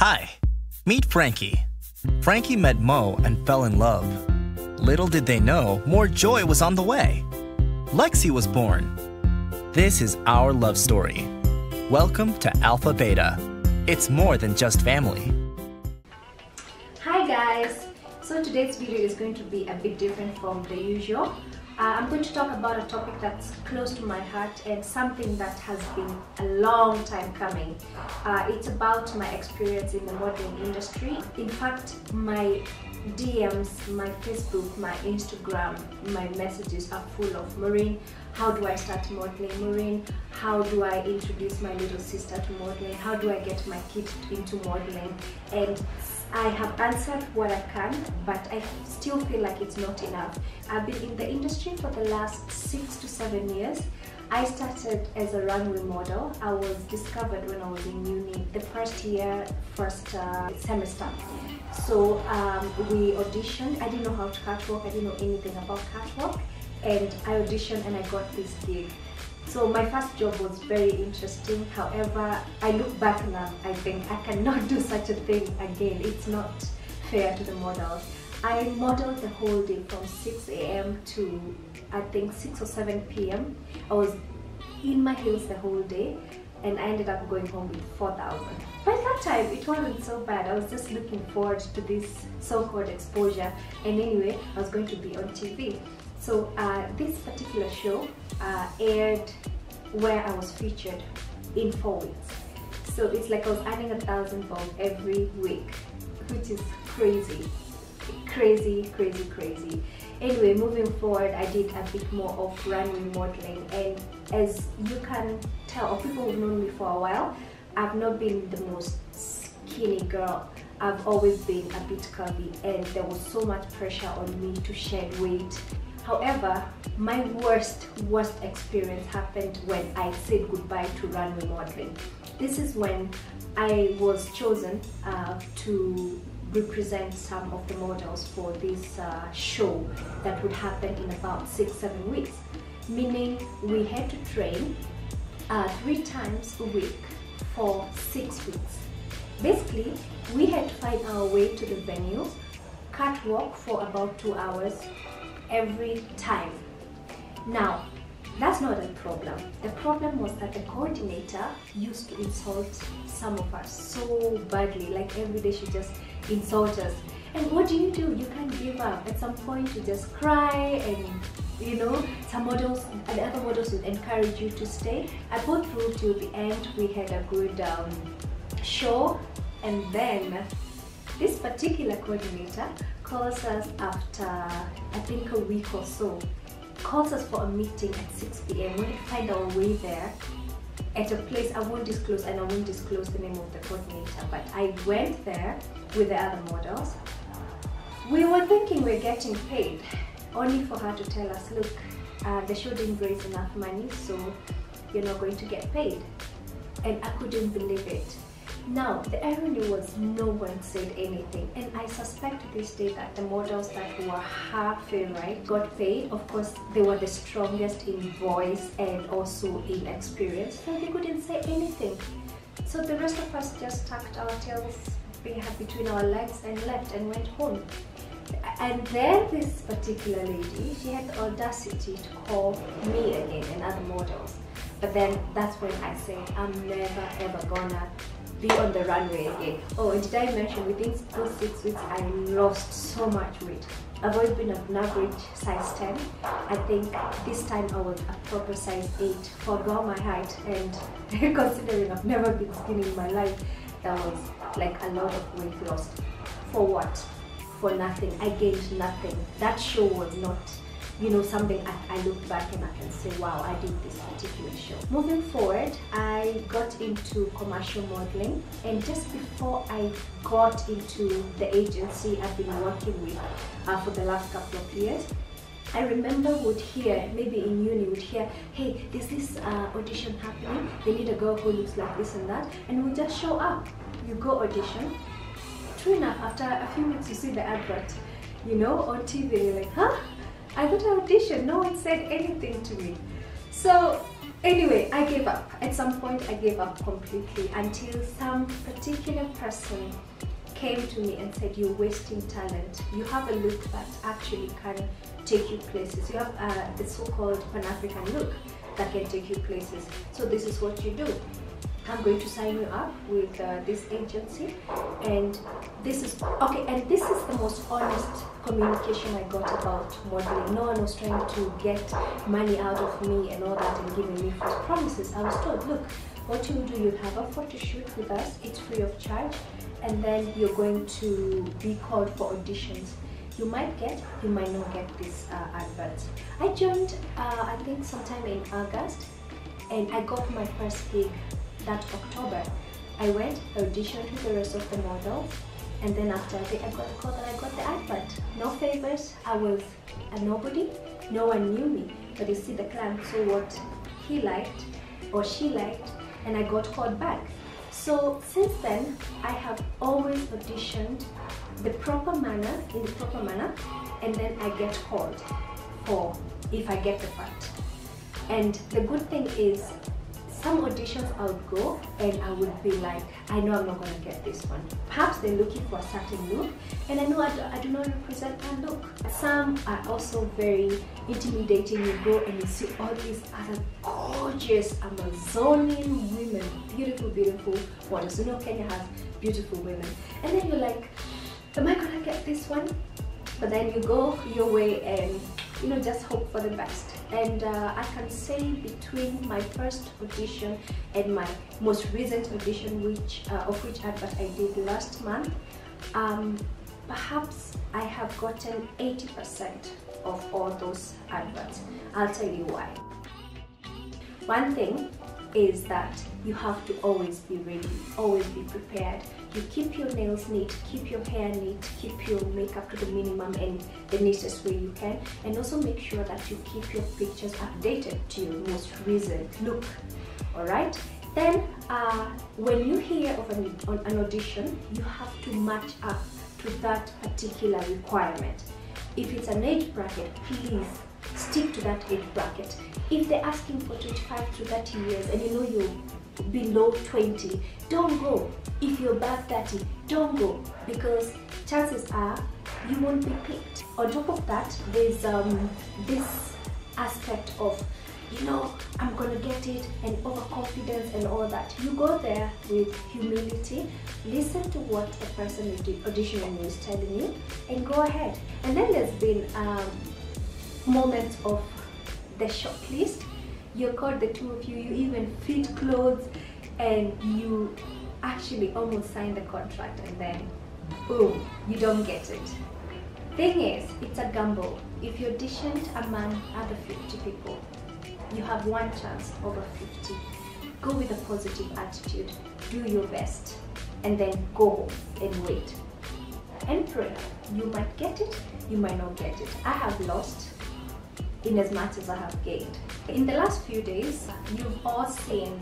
Hi, meet Frankie. Frankie met Mo and fell in love. Little did they know, more joy was on the way. Lexi was born. This is our love story. Welcome to AlphaBeta. It's more than just family. Hi guys! So today's video is going to be a bit different from the usual. I'm going to talk about a topic that's close to my heart and something that has been a long time coming. It's about my experience in the modeling industry. In fact, my DMs, my Facebook, my Instagram, my messages are full of Maureen, how do I start modeling? Maureen, how do I introduce my little sister to modeling? How do I get my kid into modeling? And I have answered what I can, but I still feel like it's not enough. I've been in the industry for the last 6 to 7 years. I started as a runway model. I was discovered when I was in uni, the first semester. So we auditioned. I didn't know how to catwalk. I didn't know anything about catwalk. And I auditioned and I got this gig. So my first job was very interesting. However, I look back now, I think I cannot do such a thing again. It's not fair to the models. I modeled the whole day from 6 a.m. to I think 6 or 7 p.m. I was in my heels the whole day and I ended up going home with 4,000. By that time, it wasn't so bad. I was just looking forward to this so-called exposure. And anyway, I was going to be on TV. So this particular show aired where I was featured in 4 weeks. So it's like I was earning 1,000 bob every week, which is crazy. Crazy. Anyway, moving forward, I did a bit more of runway modeling, and as you can tell, or people who've known me for a while, I've not been the most skinny girl. I've always been a bit curvy, and there was so much pressure on me to shed weight. However, my worst experience happened when I said goodbye to runway modeling. This is when I was chosen to represent some of the models for this show that would happen in about 6-7 weeks. Meaning we had to train 3 times a week for 6 weeks. Basically, we had to find our way to the venue, catwalk for about 2 hours every time. Now, that's not a problem. The problem was that the coordinator used to insult some of us so badly, like every day she just insults us. And what do? You can't give up. At some point you just cry, and you know, some models and the other models would encourage you to stay. I got through till the end. We had a good show, and then this particular coordinator calls us after I think a week or so, calls us for a meeting at 6 p.m. We had to find our way there at a place I won't disclose, and I won't disclose the name of the coordinator, but I went there with the other models. We were thinking we're getting paid, only for her to tell us, look, the show didn't raise enough money, so you're not going to get paid. And I couldn't believe it. Now, the irony was no one said anything, and I suspect to this day that the models that were her favorite got paid. Of course, they were the strongest in voice and also in experience, so they couldn't say anything. So the rest of us just tucked our tails between our legs and left and went home. And then this particular lady, she had the audacity to call me again and other models. But then that's when I said, I'm never ever gonna be on the runway again. Oh, and did I mention within those 6 weeks I lost so much weight. I've always been an average size 10. I think this time I was a proper size 8 for about my height, and considering I've never been skinny in my life, that was like a lot of weight lost. For what? For nothing. I gained nothing. That show was not, you know, something I look back and I can say, wow, I did this particular show. Moving forward, I got into commercial modeling, and just before I got into the agency I've been working with for the last couple of years, I remember would hear, maybe in uni would hear, hey, there's this audition happening, they need a girl who looks like this and that, and we just show up. You go audition. True enough, after a few weeks you see the advert, you know, on TV, you're like, huh? I got an audition, no one said anything to me. So Anyway, I gave up. At some point, I gave up completely until some particular person came to me and said, you're wasting talent. You have a look that actually can take you places. You have the so-called Pan-African look that can take you places. So this is what you do. I'm going to sign you up with this agency, and this is okay. And this is the most honest communication I got about modeling. No one was trying to get money out of me and all that and giving me false promises. I was told, look, what you do, you have a photo shoot with us, it's free of charge, and then you're going to be called for auditions. You might get, you might not get this advert. I joined, I think sometime in August, and I got my first gig that October. I went, auditioned with the rest of the models, and then after I got a call that I got the advert. No favors, I was a nobody, no one knew me, but you see the client saw what he liked or she liked, and I got called back. So since then, I have always auditioned in the proper manner, and then I get called for if I get the part. And the good thing is, some auditions I would go and I would be like, I know I'm not going to get this one. Perhaps they're looking for a certain look, and I know I do not represent that look. Some are also very intimidating. You go and you see all these other gorgeous Amazonian women, beautiful, beautiful ones. You know, Kenya has beautiful women. And then you're like, am I going to get this one? But then you go your way and, you know, just hope for the best. And I can say between my first audition and my most recent audition, of which advert I did last month, perhaps I have gotten 80% of all those adverts. I'll tell you why. One thing is that you have to always be ready, always be prepared. You keep your nails neat, keep your hair neat, keep your makeup to the minimum and the neatest way you can, and also make sure that you keep your pictures updated to your most recent look. Alright? Then when you hear of an audition, you have to match up to that particular requirement. If it's an age bracket, please stick to that age bracket. If they're asking for 25 to 30 years and you know you're below 20, don't go. If you're above 30, don't go, because chances are you won't be picked. On top of that, there's this aspect of, you know, I'm gonna get it, and overconfidence and all that. You go there with humility, listen to what the person auditioning is telling you, and go ahead. And then there's been moments of the shortlist. You're called, the two of you, you even fit clothes, and you actually almost sign the contract, and then boom, you don't get it. Thing is, it's a gamble. If you auditioned among other 50 people, you have one chance over 50. Go with a positive attitude, do your best, and then go home and wait and pray. You might get it, you might not get it. I have lost in as much as I have gained. In the last few days, you've all seen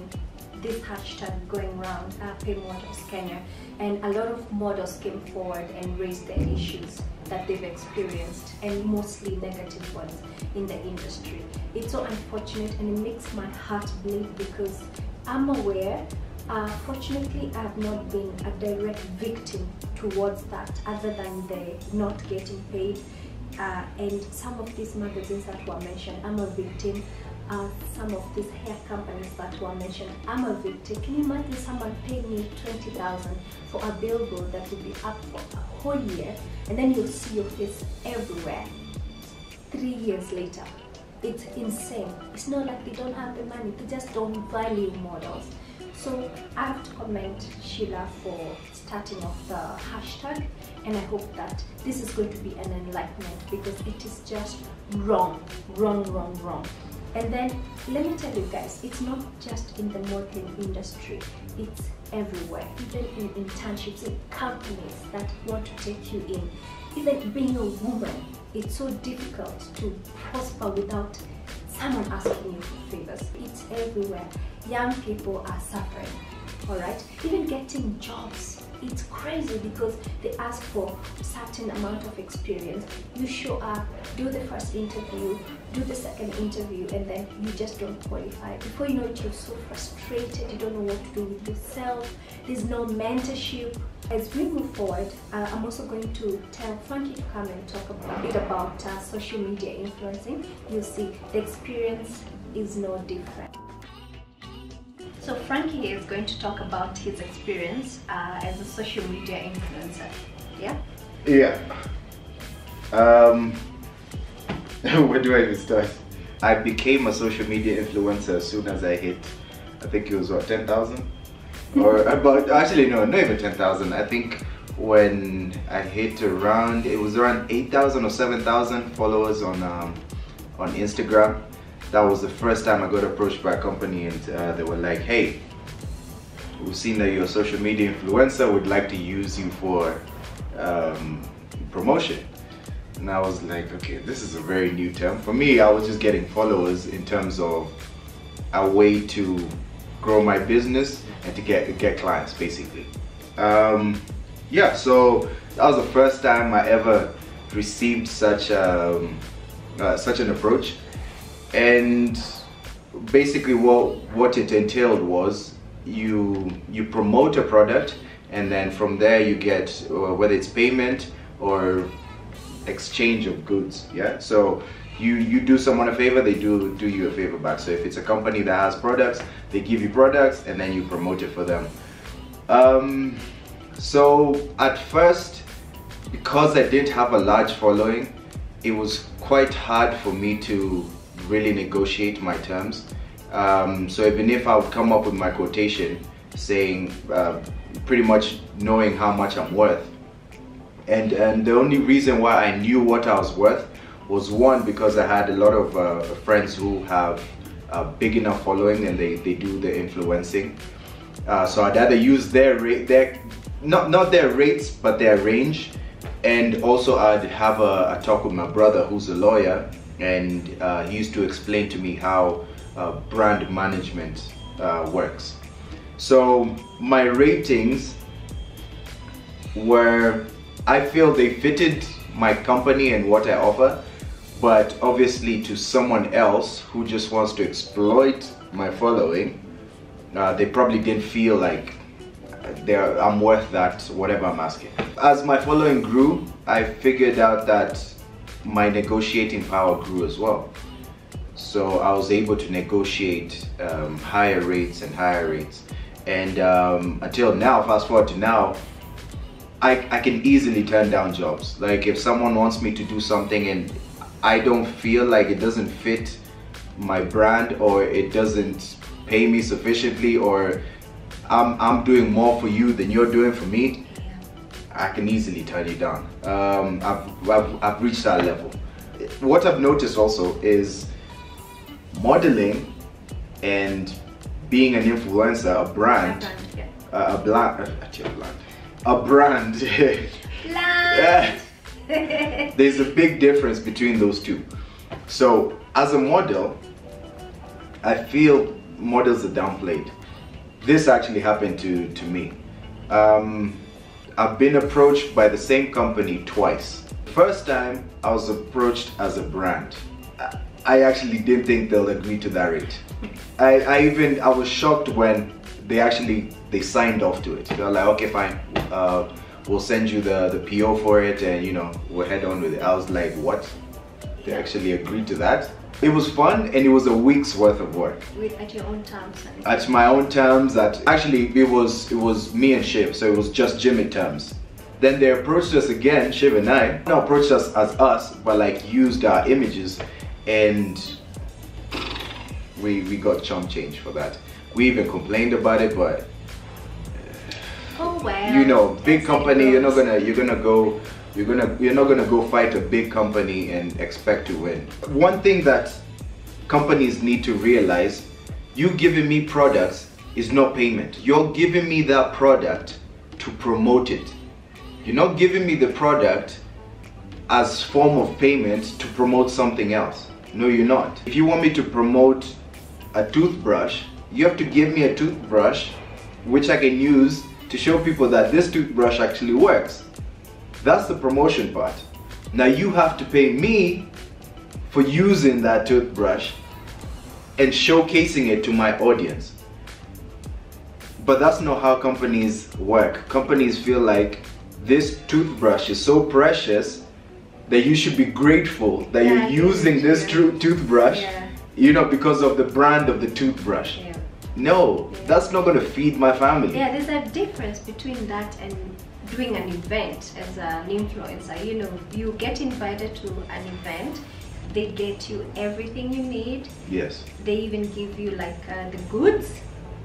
this hashtag going around, Pay Models Kenya, and a lot of models came forward and raised their issues that they've experienced, and mostly negative ones in the industry. It's so unfortunate, and it makes my heart bleed, because I'm aware, fortunately I have not been a direct victim towards that, other than the not getting paid. And some of these magazines that were mentioned, I'm a victim. Some of these hair companies that were mentioned, I'm a victim. Can you imagine someone paying me 20,000 for a billboard that will be up for a whole year, and then you'll see your face everywhere 3 years later? It's insane. It's not like they don't have the money, they just don't value models. So I have to commend Sheila for starting off the hashtag, and I hope that this is going to be an enlightenment, because it is just wrong. And then let me tell you guys, it's not just in the modeling industry, it's everywhere. Even in internships, in companies that want to take you in. Even being a woman, it's so difficult to prosper without someone asking you for favors. It's everywhere. Young people are suffering, alright? Even getting jobs it's crazy because they ask for certain amount of experience. You show up, do the first interview, do the second interview, and then you just don't qualify. Before you know it, you're so frustrated, you don't know what to do with yourself, there's no mentorship. As we move forward, I'm also going to tell Frankie to come and talk a bit about social media influencing. You'll see the experience is no different. So Frankie is going to talk about his experience as a social media influencer. Yeah? Yeah. Where do I even start? I became a social media influencer as soon as I hit, I think it was what, 10,000? Or about, actually no, not even 10,000. I think when I hit around, it was around 8,000 or 7,000 followers on Instagram. That was the first time I got approached by a company, and they were like, hey, we've seen that you're a social media influencer, we'd like to use you for promotion. And I was like, okay, this is a very new term. For me, I was just getting followers in terms of a way to grow my business and to get clients, basically. Yeah, so that was the first time I ever received such an approach. And basically what it entailed was you promote a product, and then from there you get whether it's payment or exchange of goods. Yeah, so you do someone a favor, they do you a favor back. So if it's a company that has products, they give you products and then you promote it for them. So at first, because I didn't have a large following, it was quite hard for me to really negotiate my terms. So even if I would come up with my quotation saying pretty much knowing how much I'm worth, and the only reason why I knew what I was worth was, one, because I had a lot of friends who have a big enough following and they do the influencing. So I'd either use their rate, not their rates, but their range. And also I'd have a talk with my brother who's a lawyer, and he used to explain to me how brand management works. So my ratings were, I feel they fitted my company and what I offer, but obviously to someone else who just wants to exploit my following, they probably didn't feel like I'm worth that, whatever I'm asking. As my following grew, I figured out that my negotiating power grew as well. So I was able to negotiate higher rates and higher rates. And until now, fast forward to now, I can easily turn down jobs. Like if someone wants me to do something and I don't feel like it doesn't fit my brand, or it doesn't pay me sufficiently, or I'm doing more for you than you're doing for me, I can easily turn it down. I've reached that level. What I've noticed also is modeling and being an influencer, a brand, there's a big difference between those two. So as a model, I feel models are downplayed. This actually happened to me. I've been approached by the same company twice. First time I was approached as a brand. I actually didn't think they'll agree to that rate. I was shocked when they signed off to it. They were like, okay, fine, we'll send you the PO for it, and you know, we'll head on with it. I was like, what? They actually agreed to that? It was fun, and it was a week's worth of work. At your own terms? At my own terms. Actually, it was me and Shiv, so it was just Jimmy terms. Then they approached us again, Shiv and I. Not approached us as us, but like used our images, and we got chump change for that. We even complained about it, but oh well. You know, big company, you're not gonna go fight a big company and expect to win. One thing that companies need to realize, you giving me products is not payment. You're giving me that product to promote it. You're not giving me the product as form of payment to promote something else. No, you're not. If you want me to promote a toothbrush, you have to give me a toothbrush which I can use to show people that this toothbrush actually works. That's the promotion part. Now you have to pay me for using that toothbrush and showcasing it to my audience. But that's not how companies work. Companies feel like this toothbrush is so precious that you should be grateful that you're using this toothbrush, you know, because of the brand of the toothbrush. No, that's not going to feed my family. Yeah, there's a difference between that and doing an event as an influencer. You know, you get invited to an event, they get you everything you need. Yes. They even give you like the goods,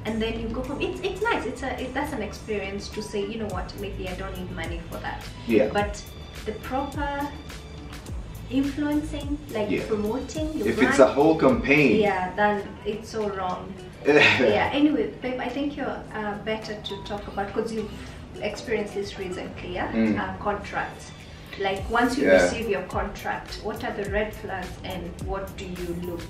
and then you go home. It's nice. That's an experience to say, you know what, maybe I don't need money for that. Yeah. But the proper influencing, like promoting your if brand, it's a whole campaign, then it's so wrong. Anyway, babe, I think you're better to talk about, because you've experienced this recently, contracts. Like once you receive your contract, what are the red flags and what do you look,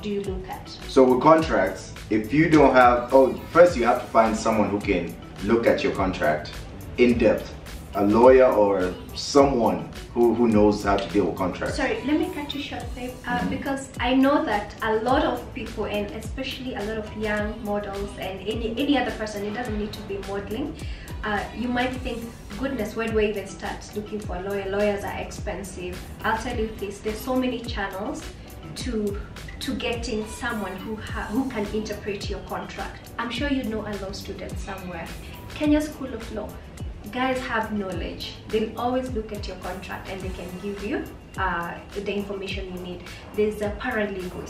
do you look at? So with contracts, if you don't have, first you have to find someone who can look at your contract in depth, a lawyer or someone who knows how to deal with contracts. Sorry, let me cut you short, babe, because I know that a lot of people, and especially a lot of young models and any other person, it doesn't need to be modeling, you might think, goodness, where do I even start looking for a lawyer? Lawyers are expensive. I'll tell you this, there's so many channels to getting someone who can interpret your contract. I'm sure you know a law student somewhere. Kenya School of Law, guys have knowledge. They'll always look at your contract and they can give you the information you need. There's paralegals,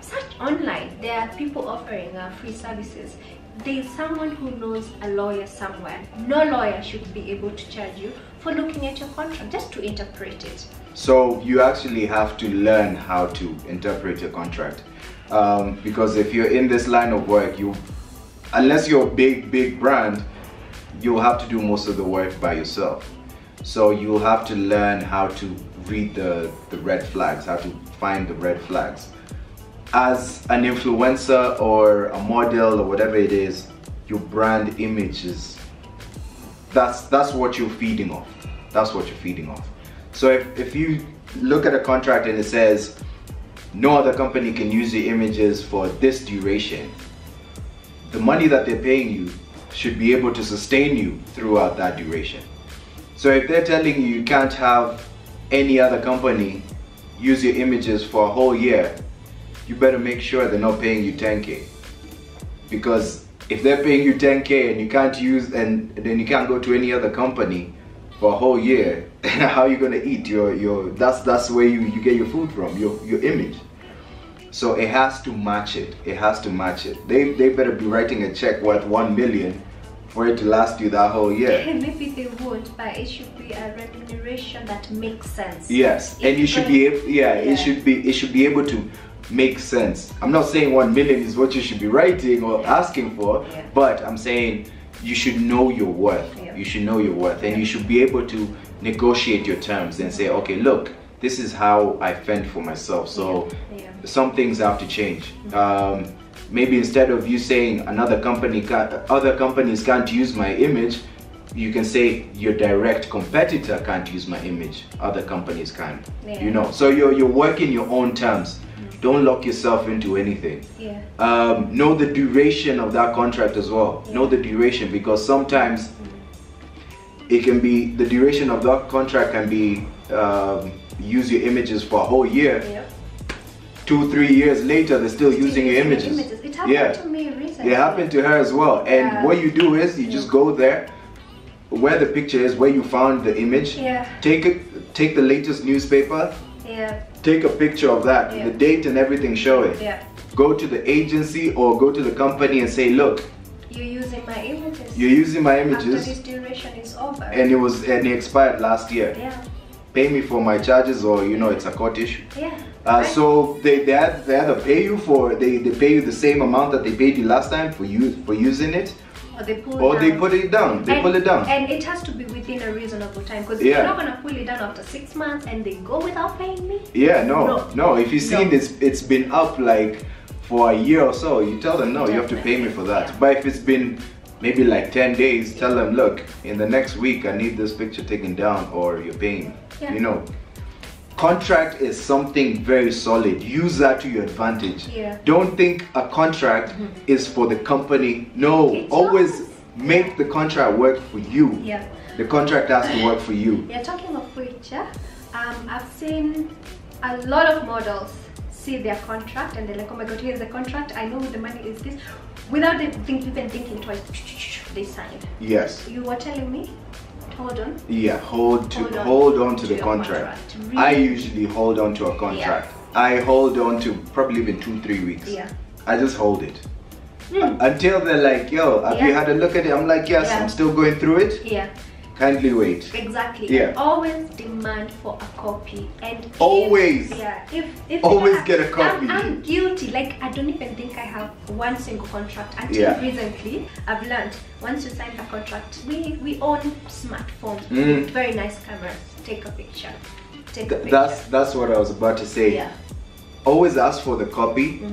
search online. There are people offering free services. There's someone who knows a lawyer somewhere. No lawyer should be able to charge you for looking at your contract, just to interpret it. So you actually have to learn how to interpret your contract, because if you're in this line of work, unless you're a big brand, you'll have to do most of the work by yourself. So you'll have to learn how to read the red flags, how to find the red flags. As an influencer or a model or whatever it is, your brand image is, that's what you're feeding off. That's what you're feeding off. So if you look at a contract and it says no other company can use your images for this duration, the money that they're paying you should be able to sustain you throughout that duration. So if they're telling you you can't have any other company use your images for a whole year, you better make sure they're not paying you 10K. Because if they're paying you 10K and you can't use, and then you can't go to any other company for a whole year, how are you gonna eat? That's where you get your food from, your image. So it has to match it. It has to match it. They better be writing a check worth 1 million for it to last you that whole year. Maybe they won't, but it should be a remuneration that makes sense. Yes, and you should be able, it should be able to make sense. I'm not saying 1 million is what you should be writing or asking for, but I'm saying you should know your worth. You should know your worth, and you should be able to negotiate your terms and say, okay, look, this is how I fend for myself. So some things have to change. Maybe instead of you saying other companies can't use my image, you can say your direct competitor can't use my image, other companies can. You know, so you're working your own terms. Don't lock yourself into anything. Know the duration of that contract as well. Know the duration, because sometimes it can be, the duration of that contract can be use your images for a whole year. 2-3 years later, they're still using your images. It happened to me recently. It happened to her as well. And what you do is you just go there, where the picture is, where you found the image. Take the latest newspaper. Take a picture of that, the date and everything, show it. Go to the agency or go to the company and say, look, you're using my images. You're using my images. After this duration is over. And it expired last year. Pay me for my charges, or it's a court issue. So they either pay you they pay you the same amount that they paid you last time for using it, or they put it down. They pull it down. And it has to be within a reasonable time, because you're not gonna pull it down after 6 months and they go without paying me. No. If you see it's been up like for a year or so, you tell them no, you have to pay me for that. But if it's been maybe like 10 days, tell them, look, in the next week I need this picture taken down or you're paying. Yeah. You know, contract is something very solid. Use that to your advantage. Yeah. Don't think a contract is for the company. No, It's always yours. make the contract work for you. Yeah. The contract has to work for you. Yeah, talking of which, I've seen a lot of models see their contract and they're like, oh my god, here's the contract, I know the money is this, without them even thinking twice, they sign. Yes. You were telling me? Hold on. Yeah, hold on to the your contract. Really? I usually hold on to a contract. Yeah. I hold on to probably even 2-3 weeks. Yeah. I just hold it. Until they're like, yo, have you had a look at it? I'm like, yes, I'm still going through it. Yeah. Kindly wait. Exactly. Yeah. Always demand for a copy. And always. If always get a copy. I'm guilty. Like, I don't even think I have one single contract until recently. I've learned once you sign the contract, we own smartphones with very nice cameras. Take a picture. Take a picture. That's what I was about to say. Yeah. Always ask for the copy,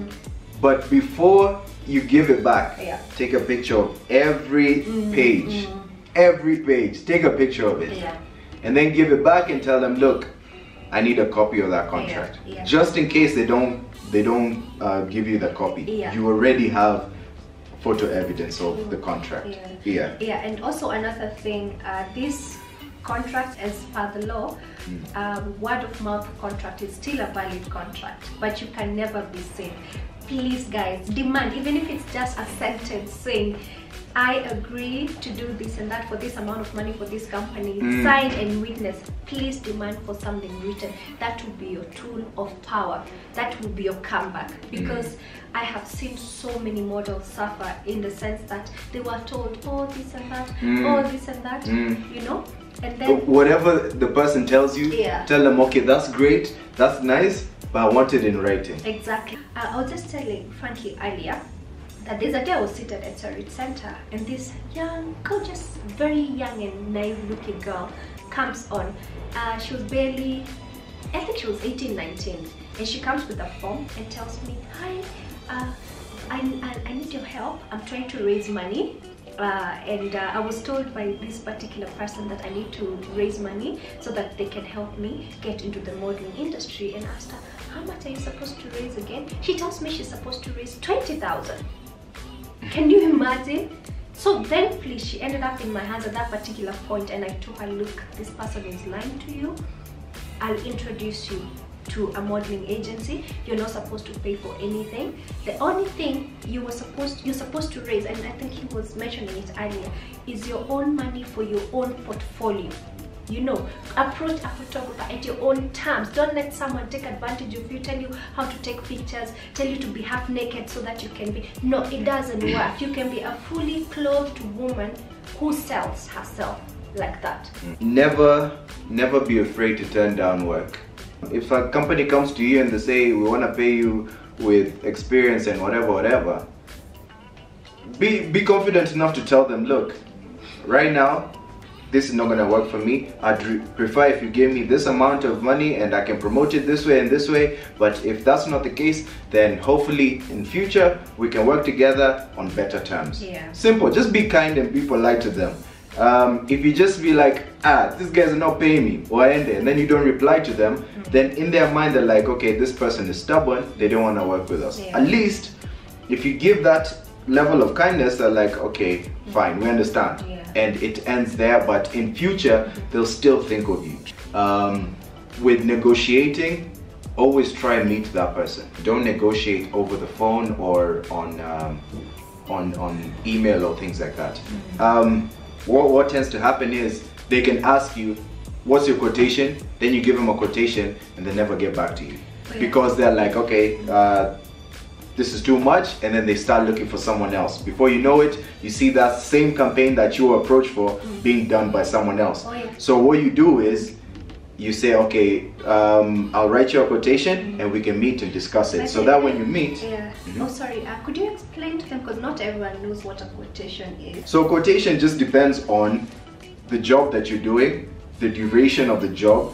but before you give it back, take a picture of every page. Every page, take a picture of it, and then give it back and tell them, look, I need a copy of that contract. Just in case they don't give you the copy, you already have photo evidence of the contract. Yeah. And also another thing, this contract, as per the law, word of mouth contract is still a valid contract, but you can never be seen. Please guys, demand, even if it's just a sentence saying, I agree to do this and that for this amount of money for this company, sign and witness. Please demand for something written. That will be your tool of power. That will be your comeback. Because I have seen so many models suffer in the sense that they were told, oh this and that, oh this and that, you know? And then whatever the person tells you, tell them, okay, that's great, that's nice, but I want it in writing. Exactly. I was just telling Frankie earlier that there's a day I was seated at a Reed Center and this young, gorgeous, very young and naive looking girl comes on. She was barely, I think she was 18, 19, and she comes with a form and tells me, hi, I need your help. I'm trying to raise money. And I was told by this particular person that I need to raise money so that they can help me get into the modeling industry. And I asked her, how much are you supposed to raise again? She tells me she's supposed to raise 20,000. Can you imagine? So thankfully she ended up in my hands at that particular point, and I told her, look, this person is lying to you. I'll introduce you to a modeling agency. You're not supposed to pay for anything. The only thing you're supposed to raise, and I think he was mentioning it earlier, is your own money for your own portfolio. You know, approach a photographer at your own terms. Don't let someone take advantage of you, tell you how to take pictures, tell you to be half naked so that you can be. No, it doesn't work. You can be a fully clothed woman who sells herself like that. Never be afraid to turn down work. If a company comes to you and they say, we want to pay you with experience and whatever, be confident enough to tell them, look, right now, this is not going to work for me. I'd prefer if you gave me this amount of money and I can promote it this way and this way. But if that's not the case, then hopefully in future, we can work together on better terms. Simple. Just be kind and be polite to them. If you just be like, this guy's not paying me, or and then you don't reply to them, then in their mind they're like, okay, this person is stubborn, they don't want to work with us. At least if you give that level of kindness, they're like, okay, fine, we understand. And it ends there, but in future they'll still think of you. With negotiating, always try and meet that person. Don't negotiate over the phone or on email or things like that. What tends to happen is they can ask you, what's your quotation? Then you give them a quotation and they never get back to you. Because they're like, okay, this is too much, and then they start looking for someone else. Before you know it, you see that same campaign that you were approached for being done by someone else. So what you do is, you say, okay, I'll write you a quotation and we can meet and discuss it. So that when you meet... Oh, sorry, could you explain to them, because not everyone knows what a quotation is. So quotation just depends on the job that you're doing, the duration of the job,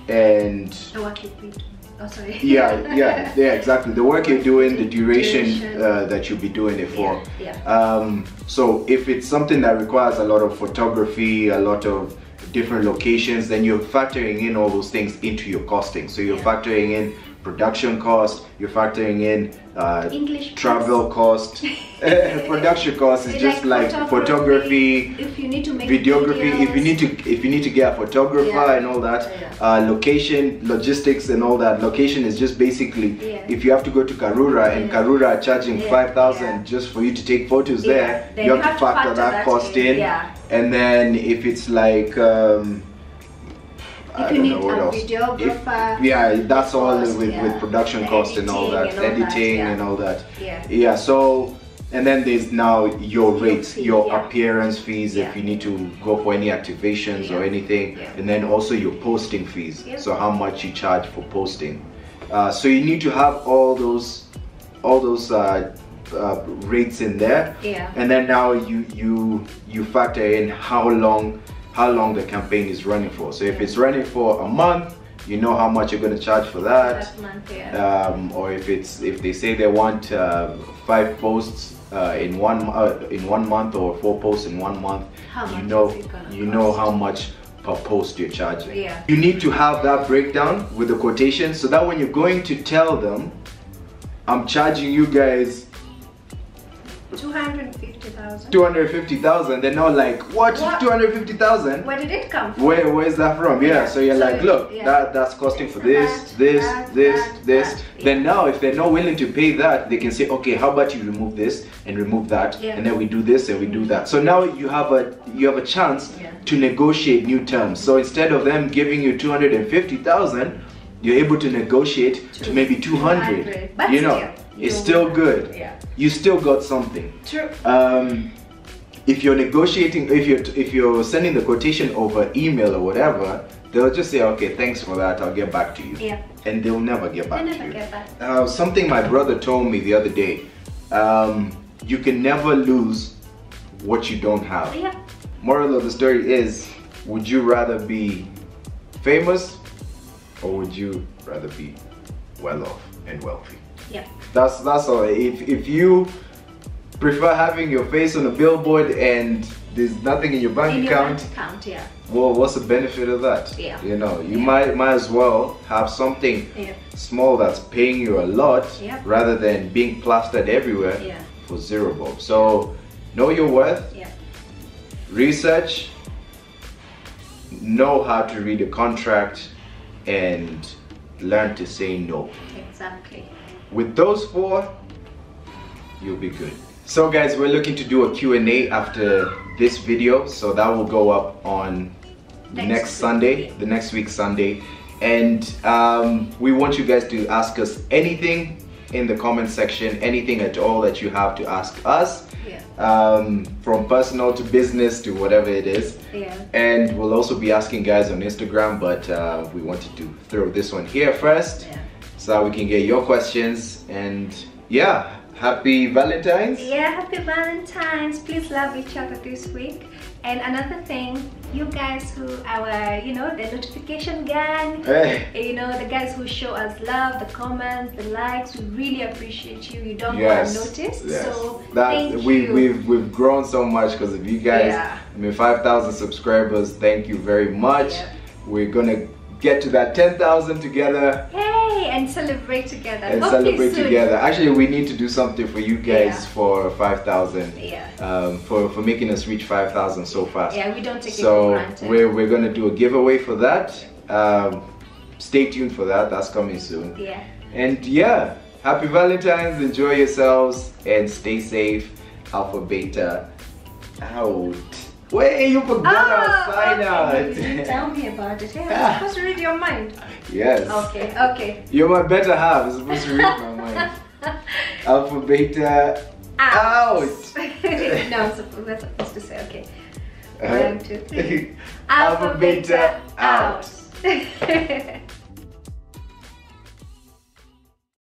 and... The work you do. Oh, sorry. yeah, exactly. The work you're doing, the duration that you'll be doing it for. So if it's something that requires a lot of photography, a lot of different locations, then you're factoring in all those things into your costing. So you're factoring in production cost, you're factoring in travel cost. Production cost is just like photography, if you need to make videography, videos. if you need to get a photographer and all that, location, logistics and all that. Location is just basically if you have to go to Karura and Karura are charging 5,000 just for you to take photos there, you have to factor that cost in. And then if it's like if you need a videographer, that's all with production cost and all that, editing and all that. So, and then there's now your rates, your appearance fees if you need to go for any activations or anything, and then also your posting fees. So how much you charge for posting. So you need to have all those rates in there, and then now you factor in how long the campaign is running for. So if it's running for a month, you know how much you're going to charge for that. Or if they say they want 5 posts in one month or 4 posts in 1 month, you know how much per post you're charging. You need to have that breakdown with the quotation, so that when you're going to tell them, I'm charging you guys 250,000, they're not like, what? 250,000? Where did it come from? Where's that from? So you're like, look, that's costing for this. Then now if they're not willing to pay that, they can say, okay, how about you remove this and remove that, and then we do this and we do that. So now you have a chance to negotiate new terms. So instead of them giving you 250,000, you're able to negotiate to maybe 200. But it's still good. You still got something. True. If you're negotiating, if you're sending the quotation over email or whatever, they'll just say, okay, thanks for that, I'll get back to you. And they'll never get back to you. Something my brother told me the other day, you can never lose what you don't have. Moral of the story is, would you rather be famous or would you rather be well off and wealthy? That's all. If you prefer having your face on a billboard and there's nothing in your bank account, well, what's the benefit of that? You know, you might as well have something small that's paying you a lot rather than being plastered everywhere for zero bob. So know your worth, research, know how to read a contract, and learn to say no. With those 4, you'll be good. So guys, we're looking to do a Q&A after this video, so that will go up on the next week Sunday, and we want you guys to ask us anything in the comment section, anything at all that you have to ask us, from personal to business to whatever it is. And we'll also be asking guys on Instagram, but we wanted to throw this one here first, so that we can get your questions. And happy Valentine's. Happy Valentine's. Please love each other this week. And another thing, you guys who are, the notification gang, the guys who show us love, the comments, the likes, we really appreciate you. You don't go unnoticed. So thank you. We've grown so much because of you guys. I mean, 5,000 subscribers. Thank you very much. We're gonna get to that 10,000 together. And celebrate together. Actually, we need to do something for you guys for 5,000. For making us reach 5,000 so fast. We don't take it for granted. So we're gonna do a giveaway for that. Stay tuned for that. That's coming soon. And happy Valentine's. Enjoy yourselves and stay safe. AlphaBeta out. Wait, you forgot our sign out. You didn't tell me about it. I'm supposed to read your mind. Yes. Okay. You're my better half. You're supposed to read my mind. AlphaBeta out. No, we're supposed to say, 1, 2, 3. AlphaBeta out.